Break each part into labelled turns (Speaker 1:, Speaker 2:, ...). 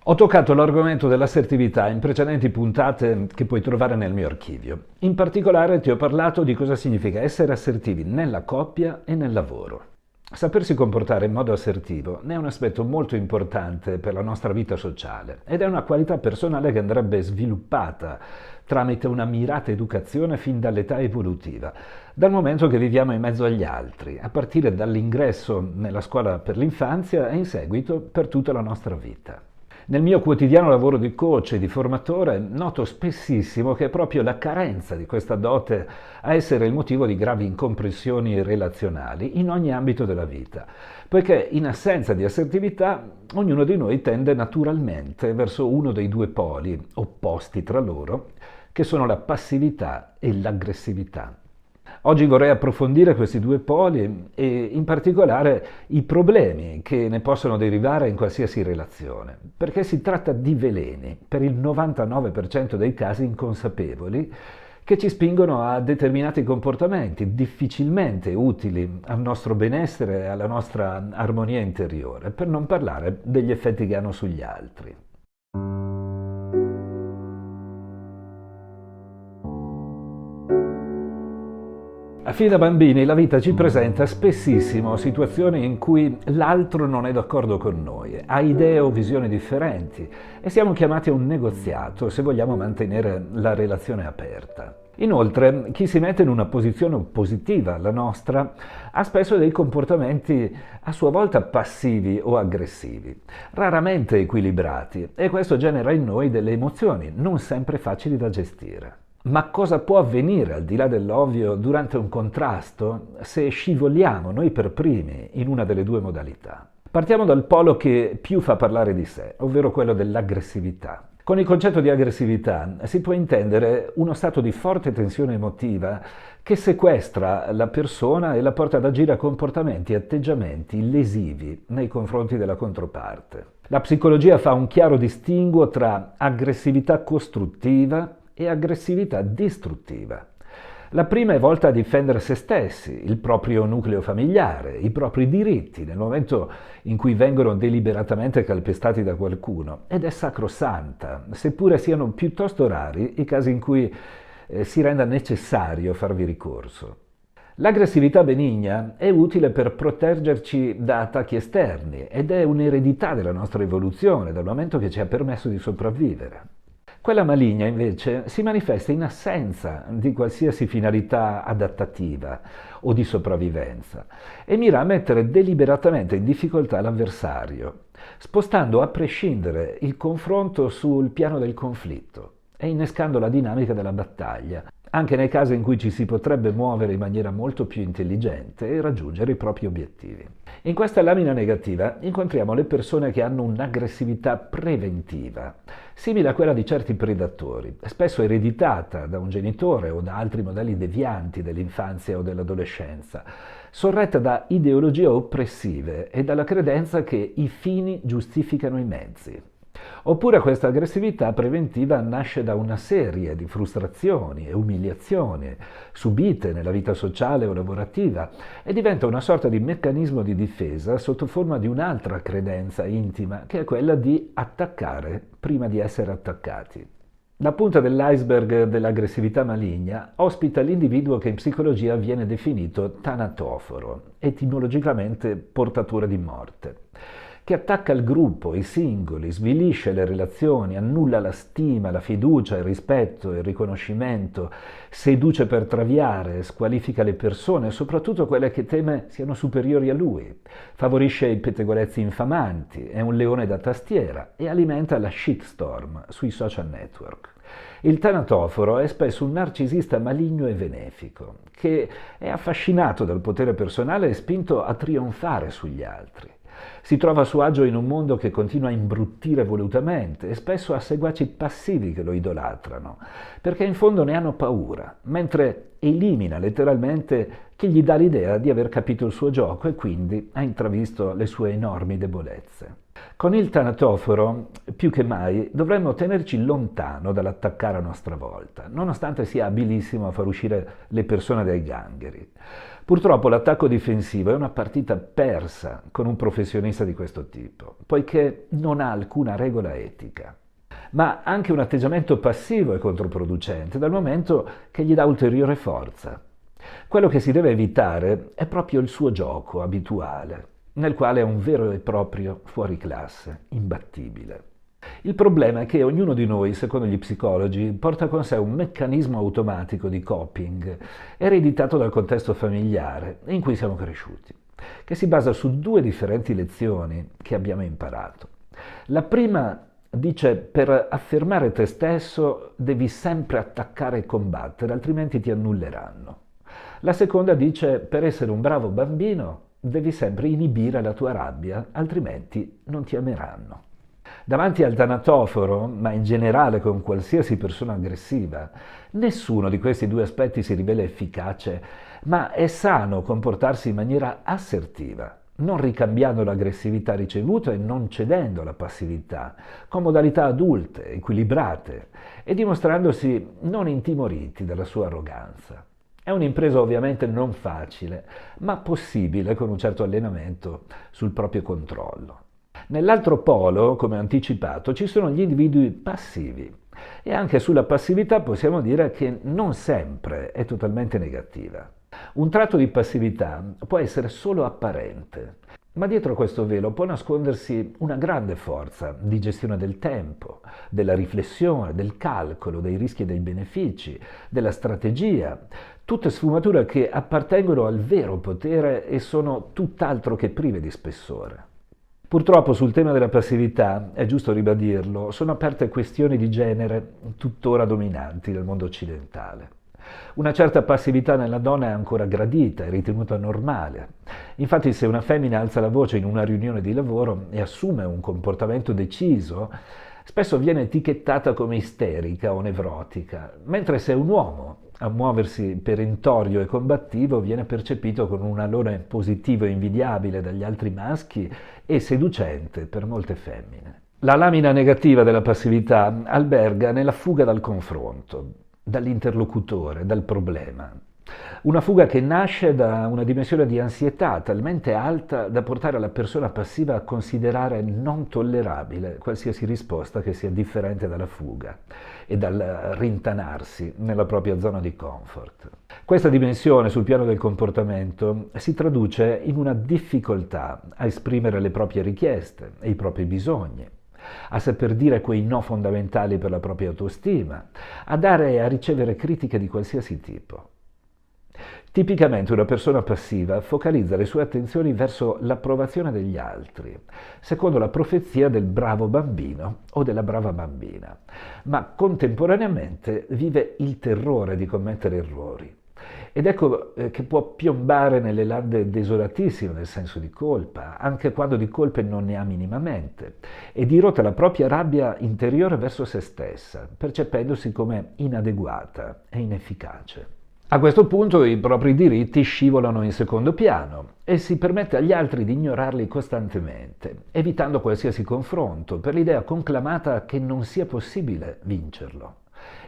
Speaker 1: Ho toccato l'argomento dell'assertività in precedenti puntate che puoi trovare nel mio archivio. In particolare ti ho parlato di cosa significa essere assertivi nella coppia e nel lavoro. Sapersi comportare in modo assertivo è un aspetto molto importante per la nostra vita sociale ed è una qualità personale che andrebbe sviluppata tramite una mirata educazione fin dall'età evolutiva, dal momento che viviamo in mezzo agli altri, a partire dall'ingresso nella scuola per l'infanzia e in seguito per tutta la nostra vita. Nel mio quotidiano lavoro di coach e di formatore noto spessissimo che è proprio la carenza di questa dote a essere il motivo di gravi incomprensioni relazionali in ogni ambito della vita, poiché in assenza di assertività ognuno di noi tende naturalmente verso uno dei due poli opposti tra loro, che sono la passività e l'aggressività. Oggi vorrei approfondire questi due poli e in particolare i problemi che ne possono derivare in qualsiasi relazione, perché si tratta di veleni, per il 99% dei casi inconsapevoli, che ci spingono a determinati comportamenti difficilmente utili al nostro benessere e alla nostra armonia interiore, per non parlare degli effetti che hanno sugli altri. Fin da bambini la vita ci presenta spessissimo situazioni in cui l'altro non è d'accordo con noi, ha idee o visioni differenti e siamo chiamati a un negoziato se vogliamo mantenere la relazione aperta. Inoltre, chi si mette in una posizione oppositiva alla nostra ha spesso dei comportamenti a sua volta passivi o aggressivi, raramente equilibrati, e questo genera in noi delle emozioni non sempre facili da gestire. Ma cosa può avvenire al di là dell'ovvio durante un contrasto se scivoliamo noi per primi in una delle due modalità? Partiamo dal polo che più fa parlare di sé, ovvero quello dell'aggressività. Con il concetto di aggressività si può intendere uno stato di forte tensione emotiva che sequestra la persona e la porta ad agire a comportamenti e atteggiamenti lesivi nei confronti della controparte. La psicologia fa un chiaro distinguo tra aggressività costruttiva e aggressività distruttiva. La prima è volta a difendere se stessi, il proprio nucleo familiare, i propri diritti nel momento in cui vengono deliberatamente calpestati da qualcuno, ed è sacrosanta, seppure siano piuttosto rari i casi in cui si renda necessario farvi ricorso. L'aggressività benigna è utile per proteggerci da attacchi esterni ed è un'eredità della nostra evoluzione, dal momento che ci ha permesso di sopravvivere. Quella maligna, invece, si manifesta in assenza di qualsiasi finalità adattativa o di sopravvivenza e mira a mettere deliberatamente in difficoltà l'avversario, spostando a prescindere il confronto sul piano del conflitto e innescando la dinamica della battaglia, anche nei casi in cui ci si potrebbe muovere in maniera molto più intelligente e raggiungere i propri obiettivi. In questa lamina negativa incontriamo le persone che hanno un'aggressività preventiva, simile a quella di certi predatori, spesso ereditata da un genitore o da altri modelli devianti dell'infanzia o dell'adolescenza, sorretta da ideologie oppressive e dalla credenza che i fini giustificano i mezzi. Oppure questa aggressività preventiva nasce da una serie di frustrazioni e umiliazioni subite nella vita sociale o lavorativa e diventa una sorta di meccanismo di difesa sotto forma di un'altra credenza intima, che è quella di attaccare prima di essere attaccati. La punta dell'iceberg dell'aggressività maligna ospita l'individuo che in psicologia viene definito tanatoforo, etimologicamente portatore di morte, che attacca il gruppo, i singoli, svilisce le relazioni, annulla la stima, la fiducia, il rispetto, il riconoscimento, seduce per traviare, squalifica le persone, soprattutto quelle che teme siano superiori a lui, favorisce i pettegolezzi infamanti, è un leone da tastiera e alimenta la shitstorm sui social network. Il tanatoforo è spesso un narcisista maligno e benefico, che è affascinato dal potere personale e spinto a trionfare sugli altri. Si trova a suo agio in un mondo che continua a imbruttire volutamente e spesso ha seguaci passivi che lo idolatrano, perché in fondo ne hanno paura, mentre elimina letteralmente chi gli dà l'idea di aver capito il suo gioco e quindi ha intravisto le sue enormi debolezze. Con il tanatoforo, più che mai, dovremmo tenerci lontano dall'attaccare a nostra volta, nonostante sia abilissimo a far uscire le persone dai gangheri. Purtroppo l'attacco difensivo è una partita persa con un professionista di questo tipo, poiché non ha alcuna regola etica. Ma anche un atteggiamento passivo è controproducente, dal momento che gli dà ulteriore forza. Quello che si deve evitare è proprio il suo gioco abituale, nel quale è un vero e proprio fuoriclasse, imbattibile. Il problema è che ognuno di noi, secondo gli psicologi, porta con sé un meccanismo automatico di coping, ereditato dal contesto familiare in cui siamo cresciuti, che si basa su due differenti lezioni che abbiamo imparato. La prima dice: per affermare te stesso devi sempre attaccare e combattere, altrimenti ti annulleranno. La seconda dice: per essere un bravo bambino devi sempre inibire la tua rabbia, altrimenti non ti ameranno. Davanti al tanatoforo, ma in generale con qualsiasi persona aggressiva, nessuno di questi due aspetti si rivela efficace, ma è sano comportarsi in maniera assertiva, non ricambiando l'aggressività ricevuta e non cedendo alla passività, con modalità adulte, equilibrate e dimostrandosi non intimoriti dalla sua arroganza. È un'impresa ovviamente non facile, ma possibile con un certo allenamento sul proprio controllo. Nell'altro polo, come anticipato, ci sono gli individui passivi e anche sulla passività possiamo dire che non sempre è totalmente negativa. Un tratto di passività può essere solo apparente, ma dietro questo velo può nascondersi una grande forza di gestione del tempo, della riflessione, del calcolo, dei rischi e dei benefici, della strategia, tutte sfumature che appartengono al vero potere e sono tutt'altro che prive di spessore. Purtroppo sul tema della passività, è giusto ribadirlo, sono aperte questioni di genere tuttora dominanti nel mondo occidentale. Una certa passività nella donna è ancora gradita, è ritenuta normale. Infatti se una femmina alza la voce in una riunione di lavoro e assume un comportamento deciso, spesso viene etichettata come isterica o nevrotica, mentre se è un uomo a muoversi perentorio e combattivo viene percepito con un alone positivo e invidiabile dagli altri maschi e seducente per molte femmine. La lamina negativa della passività alberga nella fuga dal confronto, dall'interlocutore, dal problema. Una fuga che nasce da una dimensione di ansietà talmente alta da portare la persona passiva a considerare non tollerabile qualsiasi risposta che sia differente dalla fuga e dal rintanarsi nella propria zona di comfort. Questa dimensione sul piano del comportamento si traduce in una difficoltà a esprimere le proprie richieste e i propri bisogni, a saper dire quei no fondamentali per la propria autostima, a dare e a ricevere critiche di qualsiasi tipo. Tipicamente una persona passiva focalizza le sue attenzioni verso l'approvazione degli altri, secondo la profezia del bravo bambino o della brava bambina, ma contemporaneamente vive il terrore di commettere errori. Ed ecco che può piombare nelle lande desolatissime del senso di colpa, anche quando di colpe non ne ha minimamente, e dirotta la propria rabbia interiore verso se stessa, percependosi come inadeguata e inefficace. A questo punto i propri diritti scivolano in secondo piano e si permette agli altri di ignorarli costantemente, evitando qualsiasi confronto per l'idea conclamata che non sia possibile vincerlo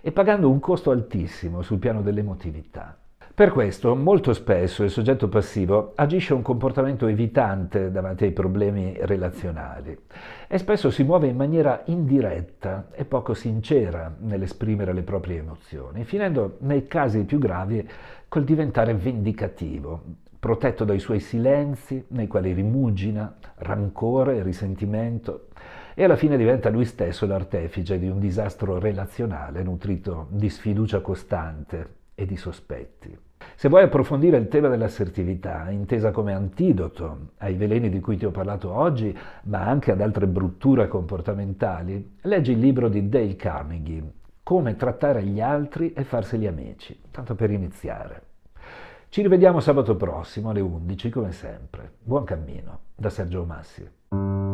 Speaker 1: e pagando un costo altissimo sul piano dell'emotività. Per questo, molto spesso il soggetto passivo agisce un comportamento evitante davanti ai problemi relazionali e spesso si muove in maniera indiretta e poco sincera nell'esprimere le proprie emozioni, finendo nei casi più gravi col diventare vendicativo, protetto dai suoi silenzi nei quali rimugina rancore e risentimento e alla fine diventa lui stesso l'artefice di un disastro relazionale nutrito di sfiducia costante e di sospetti. Se vuoi approfondire il tema dell'assertività, intesa come antidoto ai veleni di cui ti ho parlato oggi, ma anche ad altre brutture comportamentali, leggi il libro di Dale Carnegie, Come trattare gli altri e farseli amici, tanto per iniziare. Ci rivediamo sabato prossimo alle 11, come sempre. Buon cammino, da Sergio Massi.